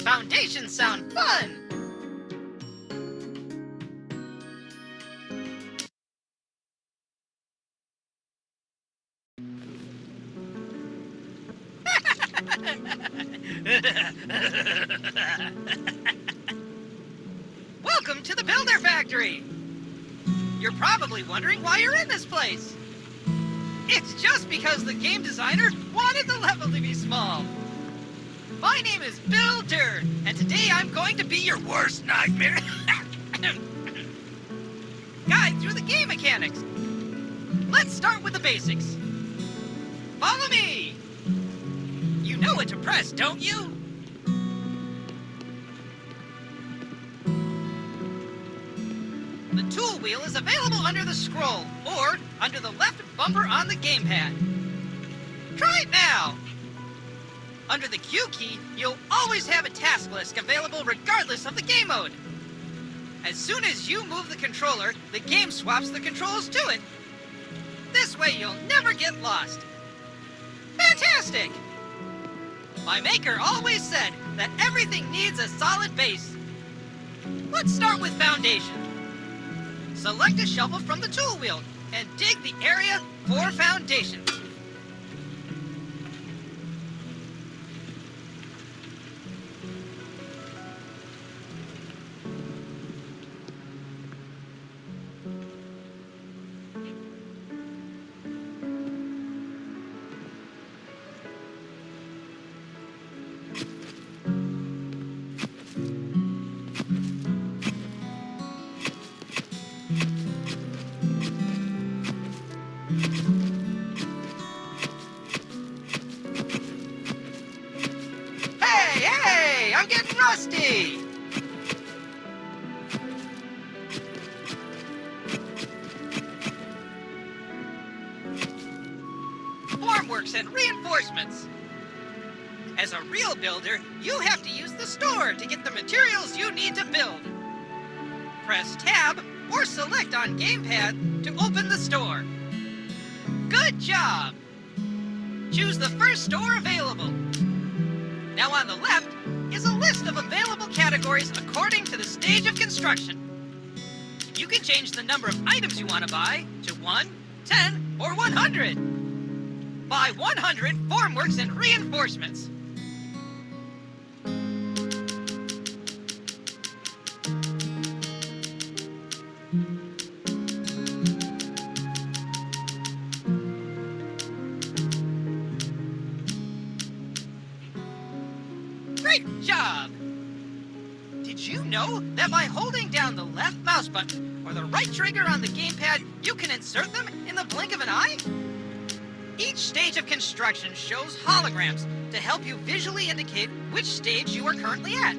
Foundations sound fun! Welcome to the Builder Factory! You're probably wondering why you're in this place. It's just because the game designer wanted the level to be small. My name is Builder, and today I'm going to be your worst nightmare. Guide through the game mechanics. Let's start with the basics. Follow me! You know what to press, don't you? The tool wheel is available under the scroll, or under the left bumper on the gamepad. Try it now! Under the Q key, you'll always have a task list available regardless of the game mode. As soon as you move the controller, the game swaps the controls to it. This way you'll never get lost. Fantastic! My maker always said that everything needs a solid base. Let's start with foundation. Select a shovel from the tool wheel and dig the area for foundation. Hey, I'm getting rusty! Formworks and reinforcements. As a real builder, you have to use the store to get the materials you need to build. Press Tab or Select on gamepad to open the store. Good job! Choose the first store available. Now on the left is a list of available categories according to the stage of construction. You can change the number of items you want to buy to 1, 10, or 100. Buy 100 formworks and reinforcements. Great job! Did you know that by holding down the left mouse button or the right trigger on the gamepad, you can insert them in the blink of an eye? Each stage of construction shows holograms to help you visually indicate which stage you are currently at.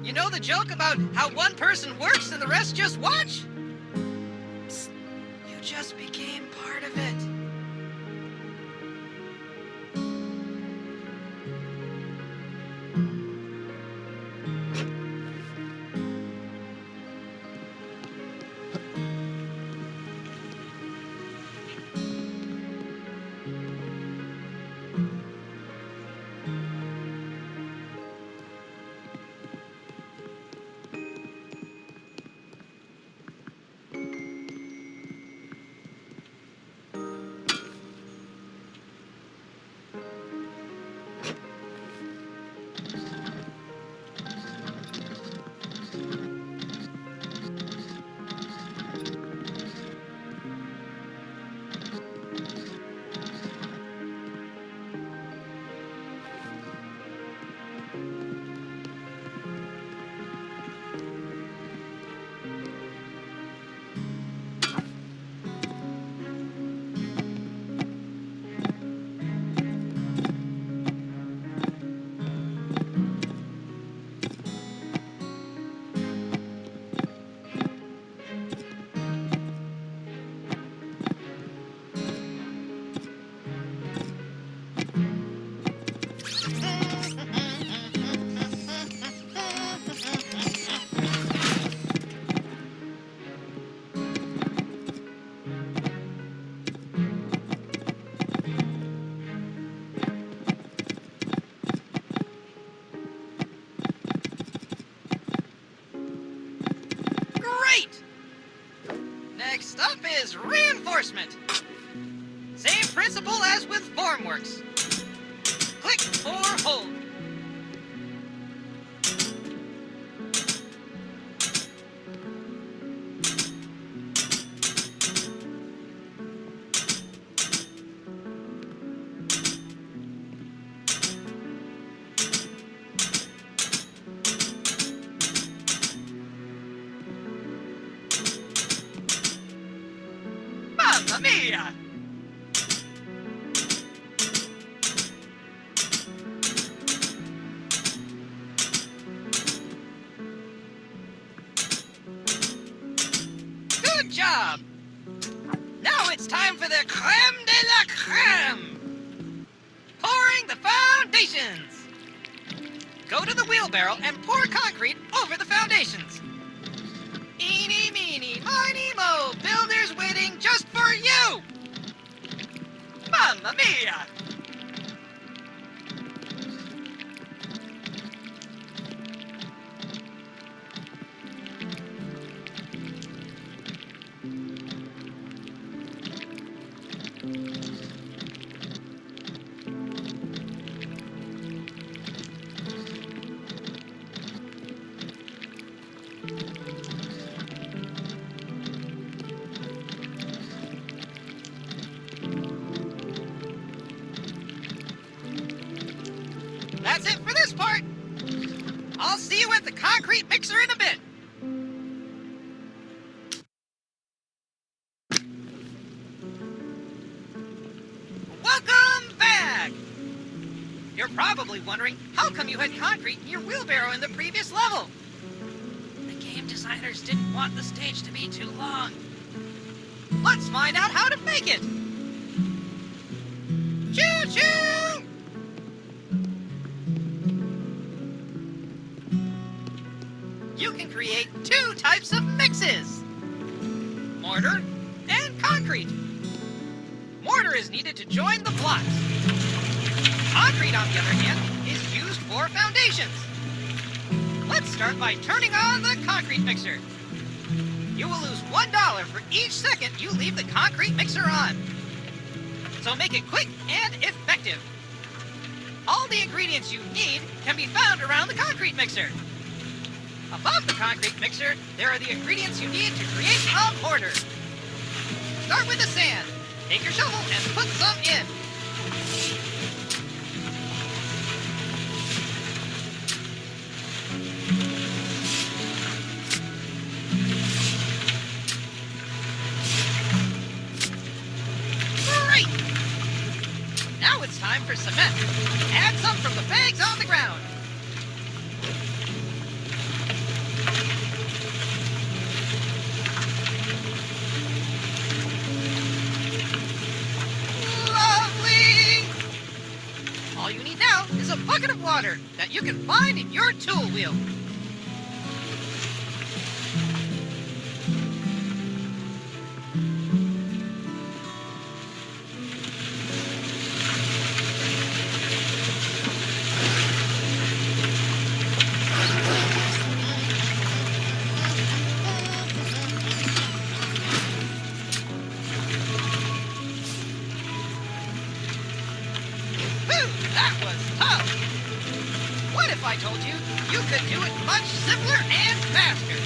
You know the joke about how one person works and the rest just watch? Psst, you just became part of it. works. Click or hold. Mamma mia! Good job! Now it's time for the creme de la creme! Pouring the foundations! Go to the wheelbarrow and pour concrete over the foundations. Eeny, meeny, miny, mo, builders waiting just for you! Mamma mia! That's it for this part. I'll see you at the concrete mixer in a bit. Welcome back! You're probably wondering, how come you had concrete in your wheelbarrow in the previous level? The game designers didn't want the stage to be too long. Let's find out how to make it! Choo-choo! You can create two types of mixes: mortar and concrete. Mortar is needed to join the blocks. Concrete, on the other hand, is used for foundations. Let's start by turning on the concrete mixer. You will lose $1 for each second you leave the concrete mixer on. So make it quick and effective. All the ingredients you need can be found around the concrete mixer. Above the concrete mixer, there are the ingredients you need to create a mortar. Start with the sand. Take your shovel and put some in. Great! Now it's time for cement. Add some from the bags on the ground. All you need now is a bucket of water that you can find in your tool wheel. That was tough! What if I told you you could do it much simpler and faster?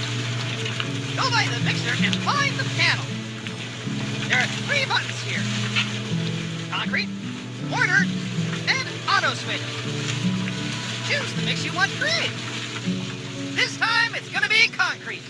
Go by the mixer and find the panel. There are 3 buttons here: concrete, mortar, and auto switch. Choose the mix you want to create. This time it's gonna be concrete.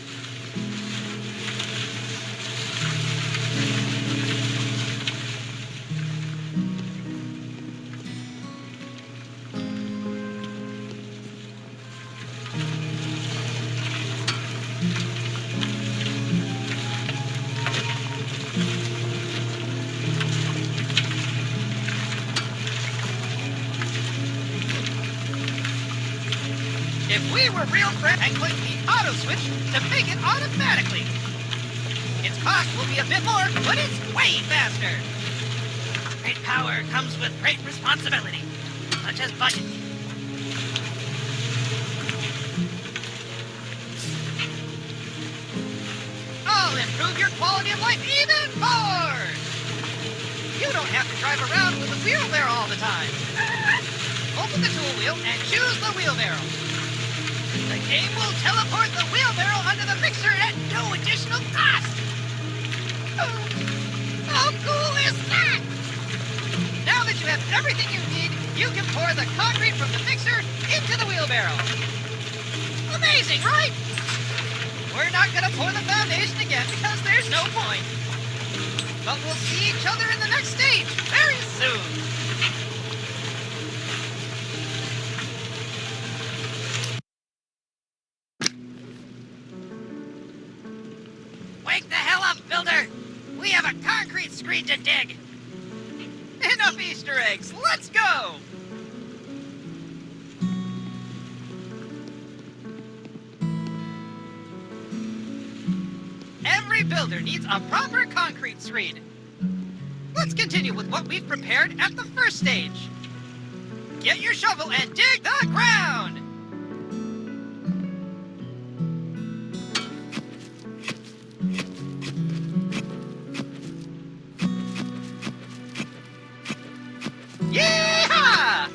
If we were real friends and click the auto switch to make it automatically. Its cost will be a bit more, but it's way faster. Great power comes with great responsibility, such as budget. I'll improve your quality of life even more. you don't have to drive around with the wheelbarrow all the time. Open the tool wheel and choose the wheelbarrow. The game will teleport the wheelbarrow under the mixer at no additional cost. How cool is that? Now that you have everything you need, you can pour the concrete from the mixer into the wheelbarrow. Amazing, right? We're not going to pour the foundation again because there's no point. But we'll see each other in the next stage very soon. Wake the hell up, builder! We have a concrete screed to dig! Enough Easter eggs, let's go! Every builder needs a proper concrete screed. Let's continue with what we've prepared at the first stage. Get your shovel and dig the ground! Yeehaw!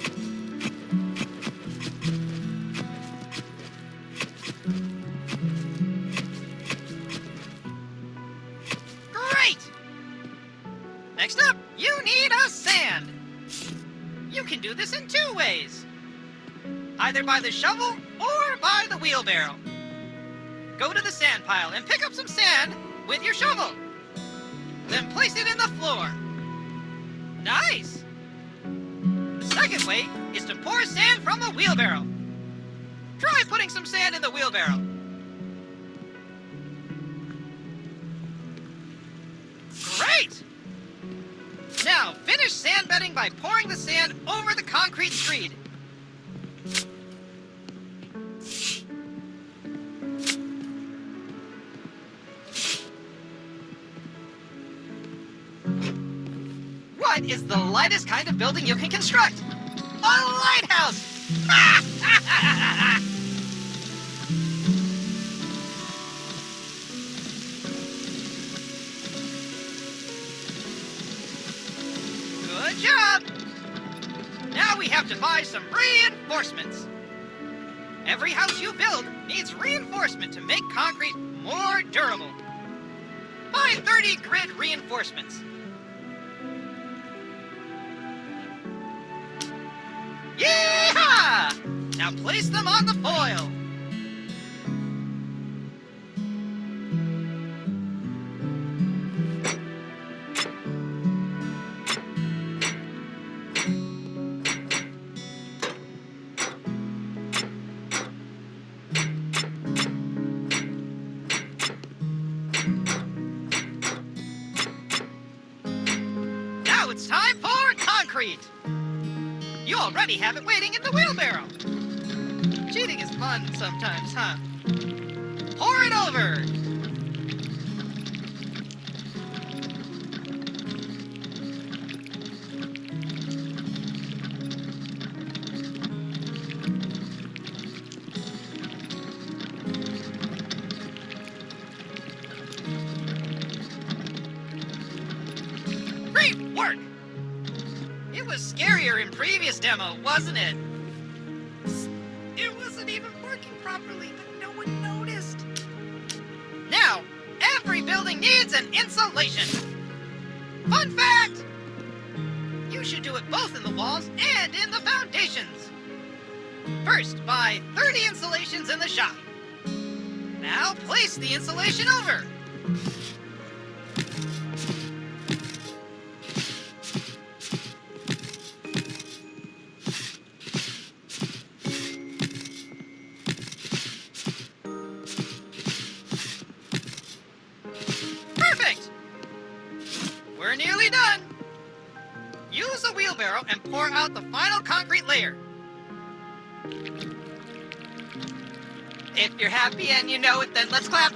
Great! Next up, you need a sand. You can do this in two ways. Either by the shovel or by the wheelbarrow. Go to the sand pile and pick up some sand with your shovel. Then place it in the floor. Nice! The second way is to pour sand from the wheelbarrow. Try putting some sand in the wheelbarrow. Great! Now, finish sand bedding by pouring the sand over the concrete screed. What is the lightest kind of building you can construct? A lighthouse! Good job! Now we have to buy some reinforcements. Every house you build needs reinforcement to make concrete more durable. Buy 30 grid reinforcements. Yeehaw! Now place them on the foil. Now it's time for concrete. You already have it waiting in the wheelbarrow. Cheating is fun sometimes, huh? Pour it over. Great work! It was scarier in previous demo, wasn't it? It wasn't even working properly, but no one noticed. Now, every building needs an insulation. Fun fact! You should do it both in the walls and in the foundations. First, buy 30 insulations in the shop. Now place the insulation over. Perfect! We're nearly done. Use a wheelbarrow and pour out the final concrete layer. If you're happy and you know it, then let's clap.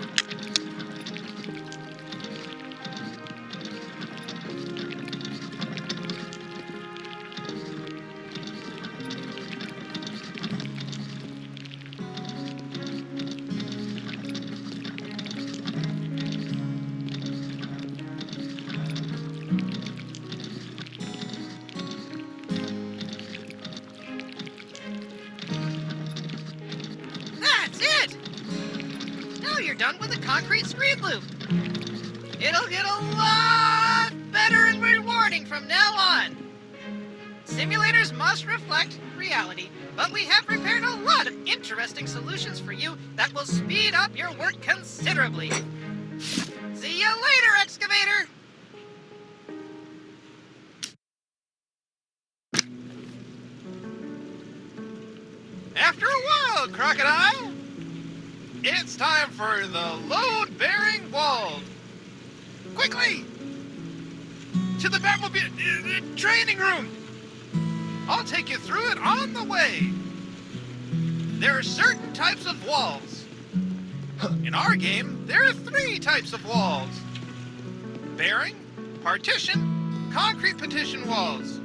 Now you're done with the concrete screed loop. It'll get a lot better and rewarding from now on. Simulators must reflect reality, but we have prepared a lot of interesting solutions for you that will speed up your work considerably. See you later, Excavator! After a while, Crocodile, it's time for the load-bearing wall. Quickly! To the Batmobile training room! I'll take you through it on the way. There are certain types of walls. In our game, there are 3 types of walls. Bearing, partition, concrete partition walls.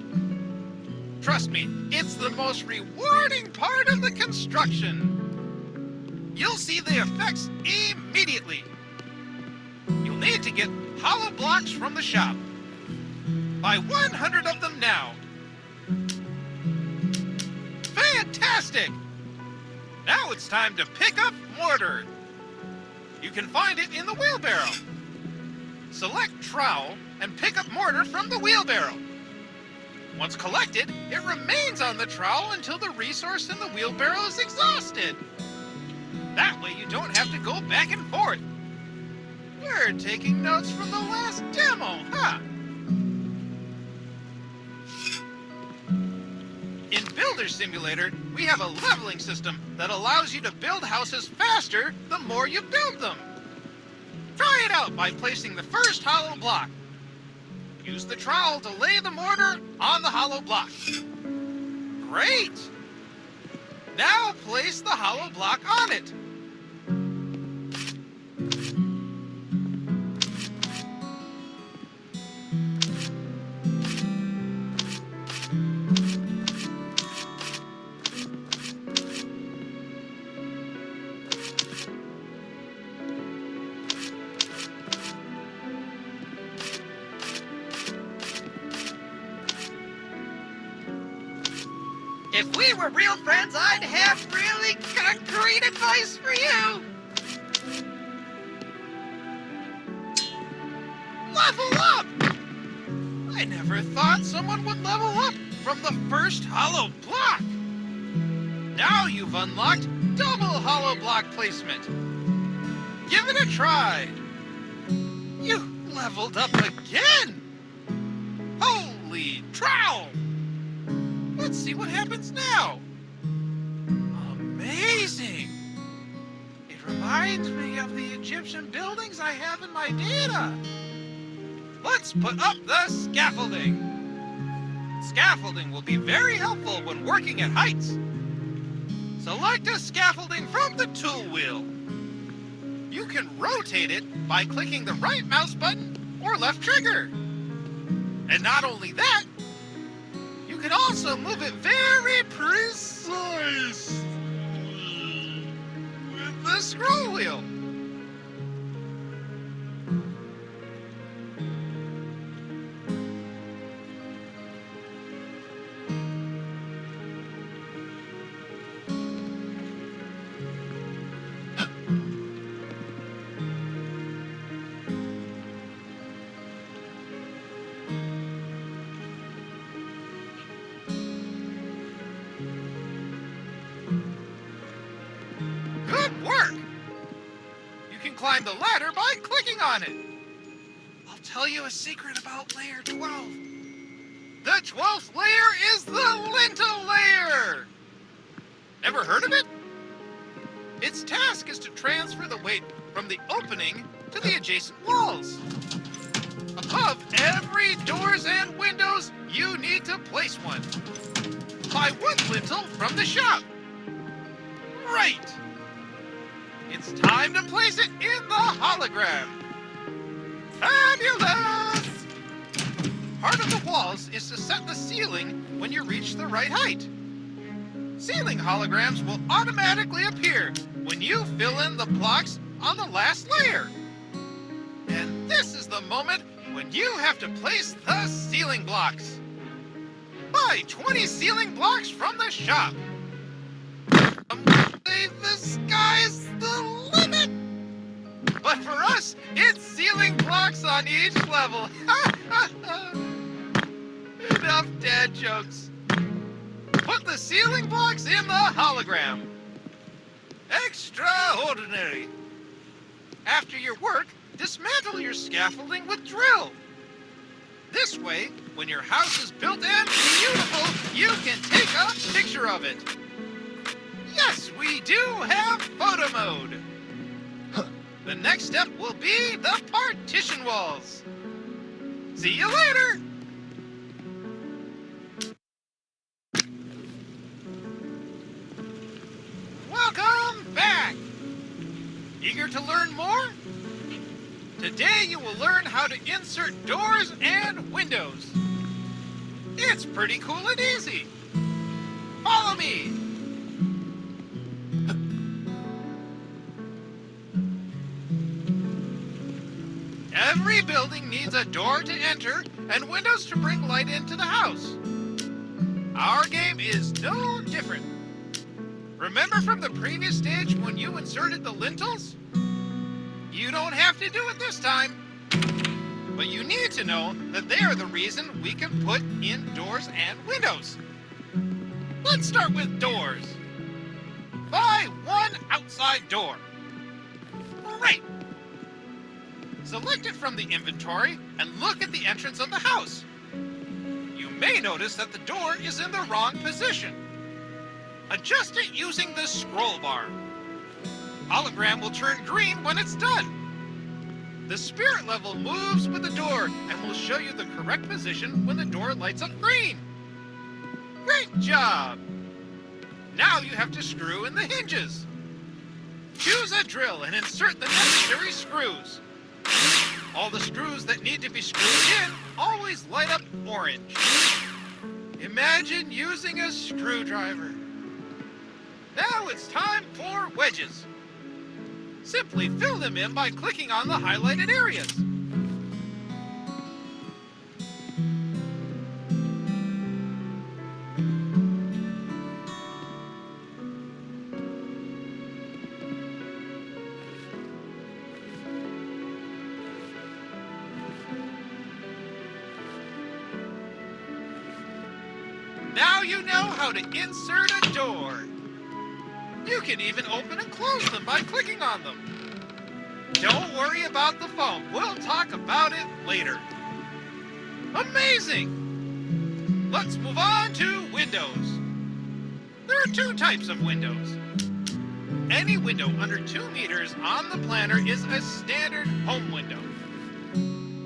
Trust me, it's the most rewarding part of the construction. You'll see the effects immediately. You'll need to get hollow blocks from the shop. Buy 100 of them now. Fantastic! Now it's time to pick up mortar. You can find it in the wheelbarrow. Select trowel and pick up mortar from the wheelbarrow. Once collected, it remains on the trowel until the resource in the wheelbarrow is exhausted. That way you don't have to go back and forth. You're taking notes from the last demo, huh? In Builder Simulator, we have a leveling system that allows you to build houses faster the more you build them. Try it out by placing the first hollow block. Use the trowel to lay the mortar on the hollow block. Great! Now place the hollow block on it. If we were real friends, I'd have really concrete advice for you. Level up! I never thought someone would level up from the first hollow block. Now you've unlocked double hollow block placement. Give it a try. You leveled up again. Holy trowel! Let's see what happens now. Amazing! It reminds me of the Egyptian buildings I have in my data. Let's put up the scaffolding. Scaffolding will be very helpful when working at heights. Select a scaffolding from the tool wheel. You can rotate it by clicking the right mouse button or left trigger. And not only that, you can also move it very precisely with the scroll wheel. Climb the ladder by clicking on it. I'll tell you a secret about layer 12. The 12th layer is the lintel layer. Never heard of it? Its task is to transfer the weight from the opening to the adjacent walls. Above every doors and windows, you need to place one. Buy one lintel from the shop. Right. It's time to place it in the hologram. Fabulous! Part of the walls is to set the ceiling when you reach the right height. Ceiling holograms will automatically appear when you fill in the blocks on the last layer. And this is the moment when you have to place the ceiling blocks. Buy 20 ceiling blocks from the shop. The sky's the limit! But for us, it's ceiling blocks on each level. Enough dad jokes. Put the ceiling blocks in the hologram. Extraordinary. After your work, dismantle your scaffolding with drill. This way, when your house is built and beautiful, you can take a picture of it. Yes, we do have photo mode. The next step will be the partition walls. See you later. Welcome back. Eager to learn more? Today you will learn how to insert doors and windows. It's pretty cool and easy. Follow me. Every building needs a door to enter and windows to bring light into the house. Our game is no different. Remember from the previous stage when you inserted the lintels? You don't have to do it this time. But you need to know that they are the reason we can put in doors and windows. Let's start with doors. Buy one outside door. Great. Select it from the inventory and look at the entrance of the house. You may notice that the door is in the wrong position. Adjust it using the scroll bar. Hologram will turn green when it's done. The spirit level moves with the door and will show you the correct position when the door lights up green. Great job! Now you have to screw in the hinges. Choose a drill and insert the necessary screws. All the screws that need to be screwed in always light up orange. Imagine using a screwdriver. Now it's time for wedges. Simply fill them in by clicking on the highlighted areas. Now you know how to insert a door. You can even open and close them by clicking on them. Don't worry about the foam. We'll talk about it later. Amazing! Let's move on to windows. There are two types of windows. Any window under 2 meters on the planner is a standard home window.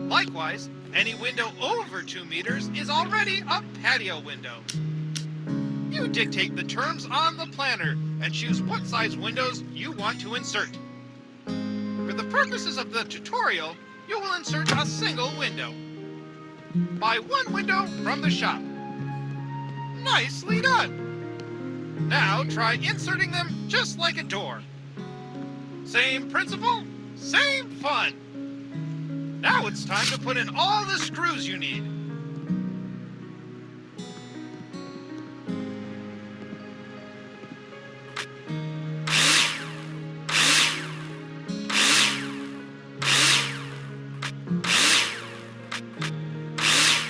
Likewise, any window over 2 meters is already a patio window. You dictate the terms on the planner and choose what size windows you want to insert. For the purposes of the tutorial, you will insert a single window. Buy one window from the shop. Nicely done! Now try inserting them just like a door. Same principle, same fun. Now it's time to put in all the screws you need.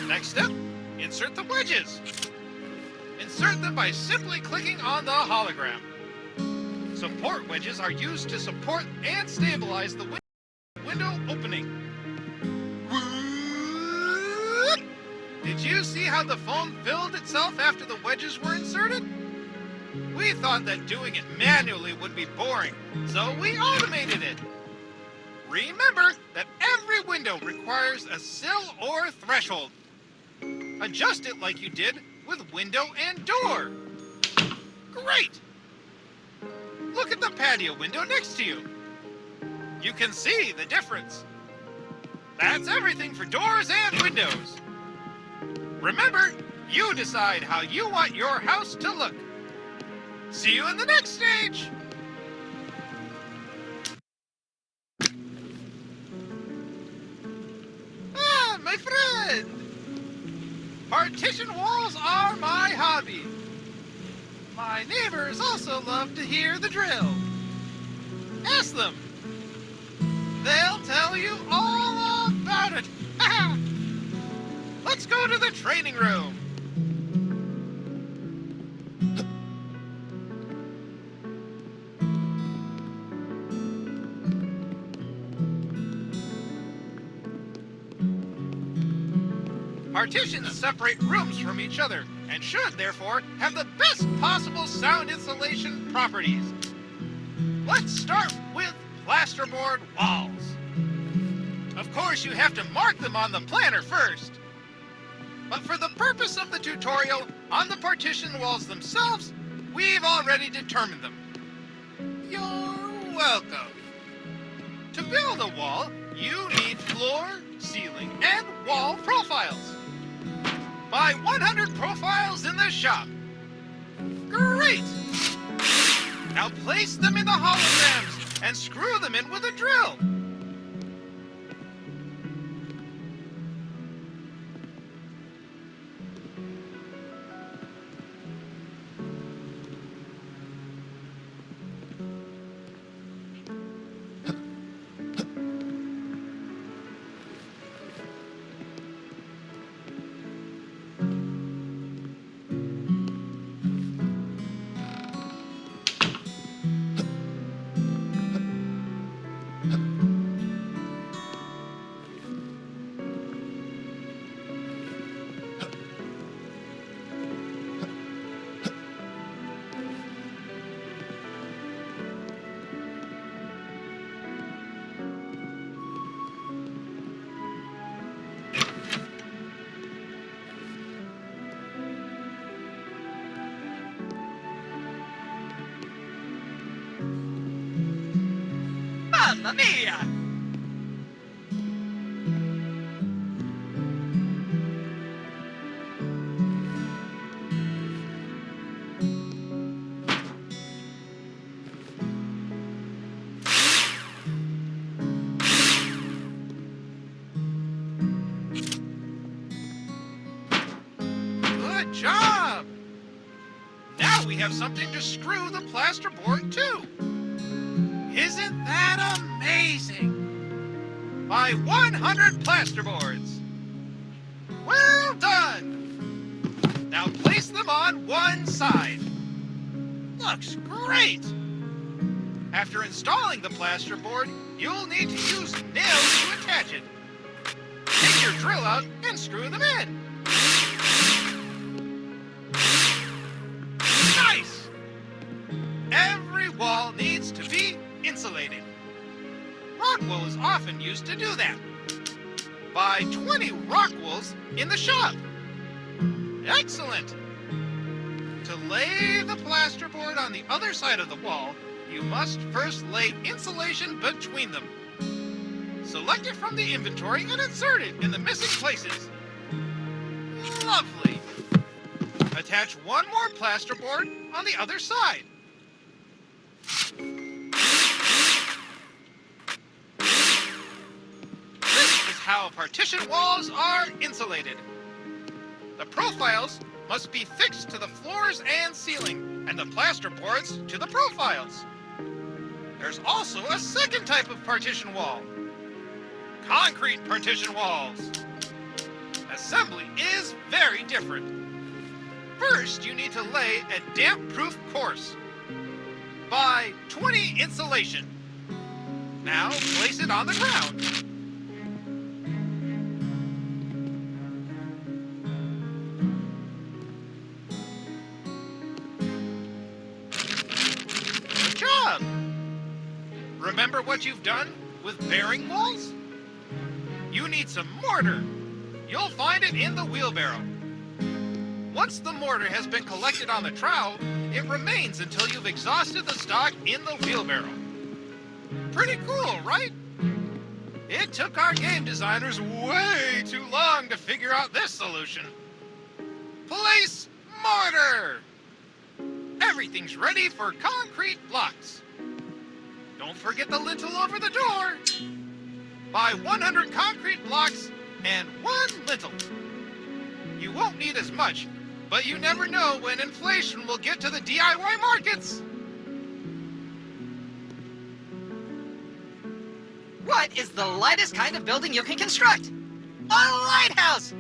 Next step, insert the wedges. Insert them by simply clicking on the hologram. Support wedges are used to support and stabilize the window opening. Did you see how the foam filled itself after the wedges were inserted? We thought that doing it manually would be boring, so we automated it. Remember that every window requires a sill or threshold. Adjust it like you did with window and door. Great! Look at the patio window next to you. You can see the difference. That's everything for doors and windows. Remember, you decide how you want your house to look. See you in the next stage. Ah, my friend! Partition walls are my hobby. My neighbors also love to hear the drill. Ask them. tell you all about it. Let's go to the training room. Partitions separate rooms from each other and should, therefore, have the best possible sound insulation properties. Let's start with plasterboard walls. Of course, you have to mark them on the planner first. But for the purpose of the tutorial, on the partition walls themselves, we've already determined them. You're welcome. To build a wall, you need floor, ceiling, and wall profiles. Buy 100 profiles in the shop. Great! Now place them in the holograms and screw them in with a drill. Mamma mia! Good job! Now we have something to screw the plasterboard to. Isn't that amazing? Buy 100 plasterboards. Well done! Now place them on one side. Looks great! After installing the plasterboard, you'll need to use nails to attach it. Take your drill out and screw them in. Nice! Every wall needs to be insulated. Rock wool is often used to do that. Buy 20 rock wools in the shop. Excellent! To lay the plasterboard on the other side of the wall, you must first lay insulation between them. Select it from the inventory and insert it in the missing places. Lovely! Attach one more plasterboard on the other side. This is how partition walls are insulated. The profiles must be fixed to the floors and ceiling, and the plasterboards to the profiles. There's also a second type of partition wall. Concrete partition walls. Assembly is very different. First, you need to lay a damp-proof course. Buy 20 insulation. Now place it on the ground. Good job! Remember what you've done with bearing walls? You need some mortar. You'll find it in the wheelbarrow. Once the mortar has been collected on the trowel, it remains until you've exhausted the stock in the wheelbarrow. Pretty cool, right? It took our game designers way too long to figure out this solution. Place mortar! Everything's ready for concrete blocks. Don't forget the lintel over the door. Buy 100 concrete blocks and 1 lintel. You won't need as much, but you never know when inflation will get to the DIY markets. What is the lightest kind of building you can construct? A lighthouse!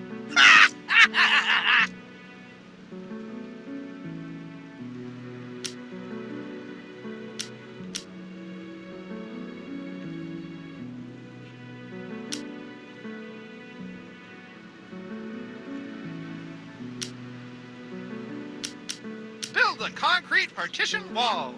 Build a concrete partition wall.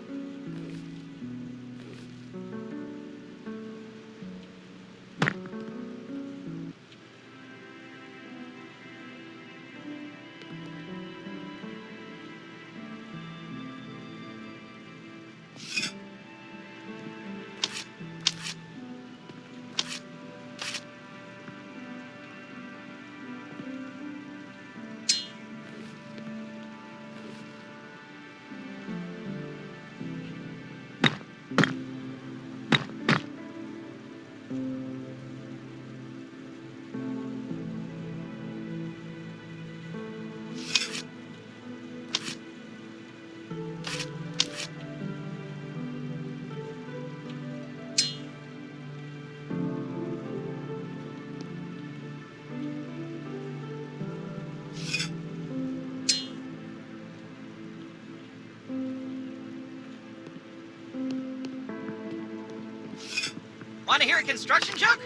Want to hear a construction joke?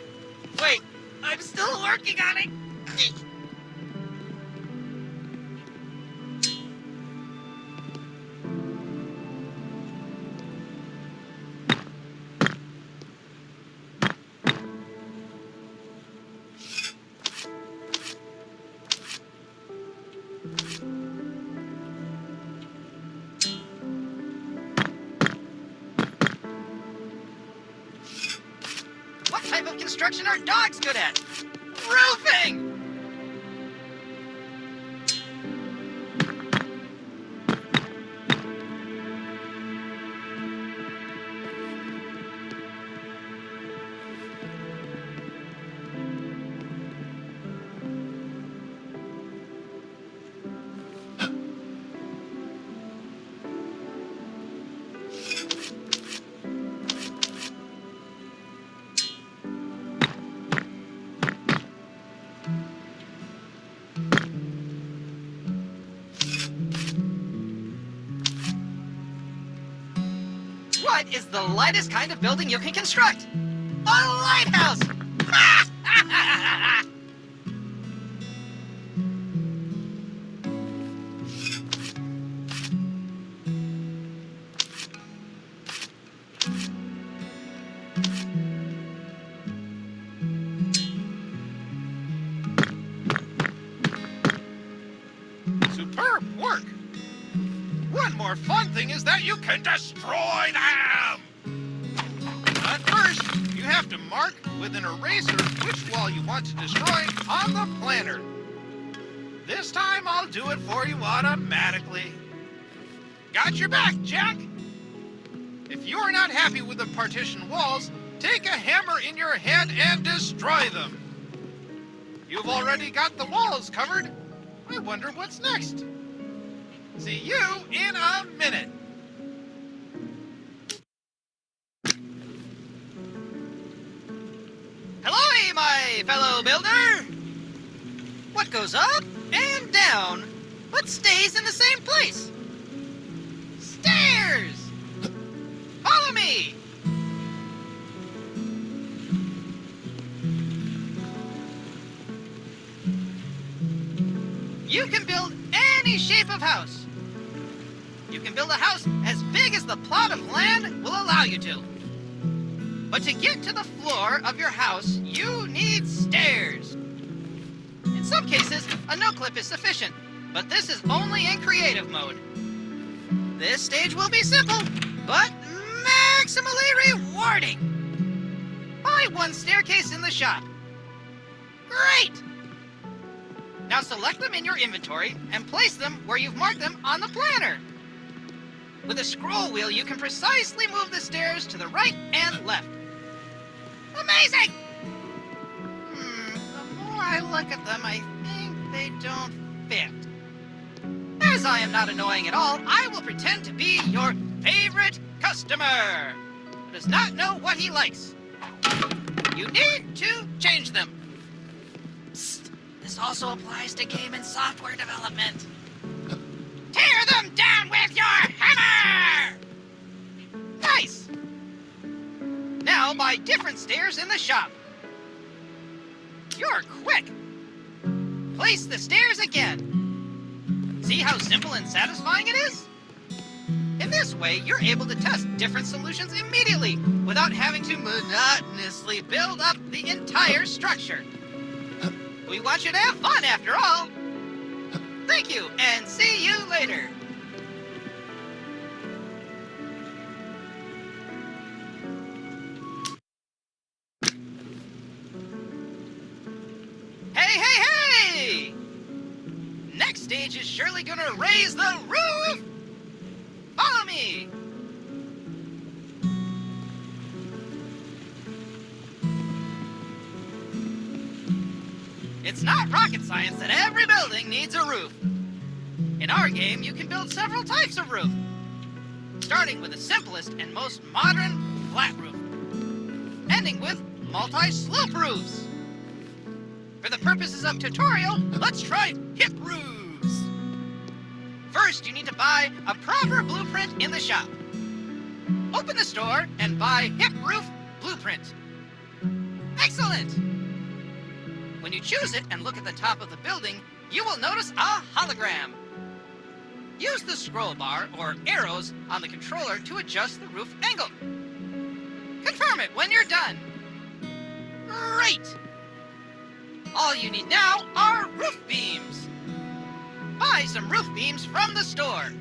Wait, I'm still working on it. What type of construction are dogs good at? Roofing! What is the lightest kind of building you can construct? A lighthouse! Superb work! One more fun thing is that you can destroy them! But first, you have to mark with an eraser which wall you want to destroy on the planner. This time I'll do it for you automatically. Got your back, Jack! If you are not happy with the partition walls, take a hammer in your hand and destroy them. You've already got the walls covered. I wonder what's next. See you in a minute. Hello, my fellow builder! What goes up and down, but stays in the same place? Stairs! Follow me! You can build any shape of house. You can build a house as big as the plot of land will allow you to. But to get to the floor of your house, you need stairs. In some cases, a no-clip is sufficient, but this is only in creative mode. This stage will be simple, but maximally rewarding. Buy one staircase in the shop. Great! Now select them in your inventory and place them where you've marked them on the planner. With a scroll wheel, you can precisely move the stairs to the right and left. Amazing! The more I look at them, I think they don't fit. As I am not annoying at all, I will pretend to be your favorite customer who does not know what he likes. You need to change them. Psst. This also applies to game and software development. Tear them down with your hammer! Nice! Now buy different stairs in the shop. You're quick. Place the stairs again. See how simple and satisfying it is? In this way, you're able to test different solutions immediately without having to monotonously build up the entire structure. We want you to have fun after all. Thank you, and see you later. Hey! Next stage is surely gonna raise the roof! Follow me! It's not rocket science that every building needs a roof. In our game, you can build several types of roof, starting with the simplest and most modern flat roof, ending with multi-slope roofs. For the purposes of tutorial, let's try hip roofs. First, you need to buy a proper blueprint in the shop. Open the store and buy hip roof blueprint. Excellent! When you choose it and look at the top of the building, you will notice a hologram. Use the scroll bar or arrows on the controller to adjust the roof angle. Confirm it when you're done. Great! All you need now are roof beams. Buy some roof beams from the store.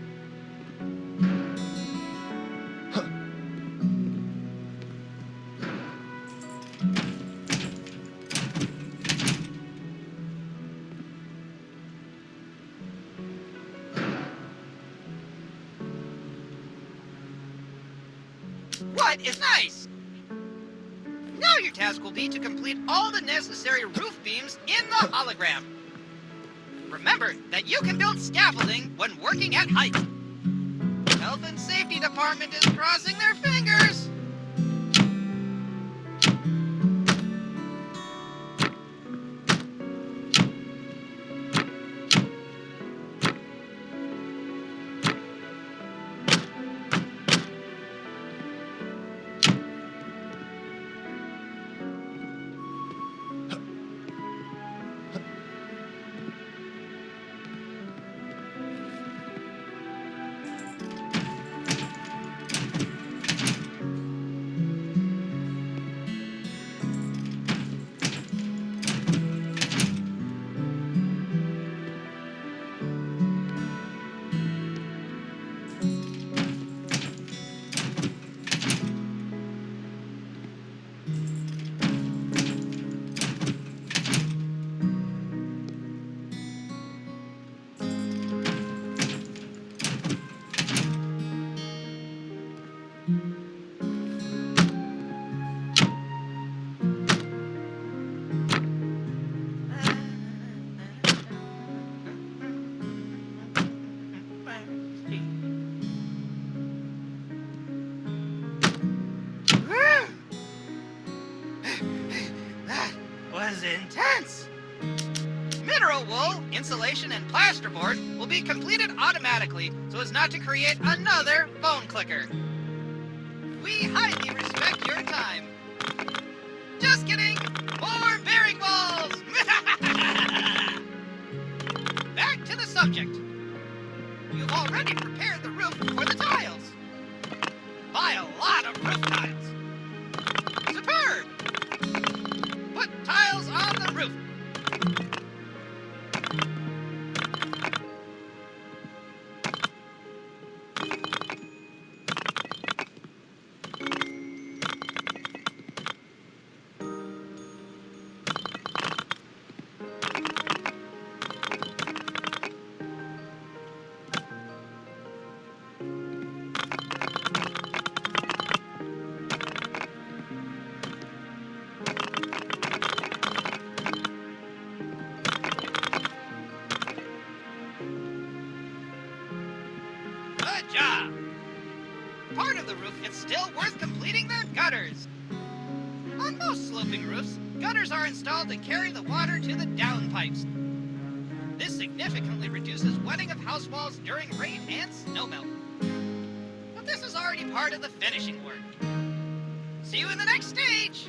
What is nice? Now your task will be to complete all the necessary roof beams in the hologram. Remember that you can build scaffolding when working at height. Health and Safety Department is crossing their fingers. Intense! Mineral wool, insulation, and plasterboard will be completed automatically so as not to create another phone clicker. We highly respect your time. Just kidding! More bearing walls! Back to the subject. You've already prepared the roof for the tiles. Buy a lot of roof tiles. Superb! Put tiles on the roof. Job. Part of the roof is still worth completing the gutters. On most sloping roofs, gutters are installed to carry the water to the downpipes. This significantly reduces wetting of house walls during rain and snowmelt. But this is already part of the finishing work. See you in the next stage!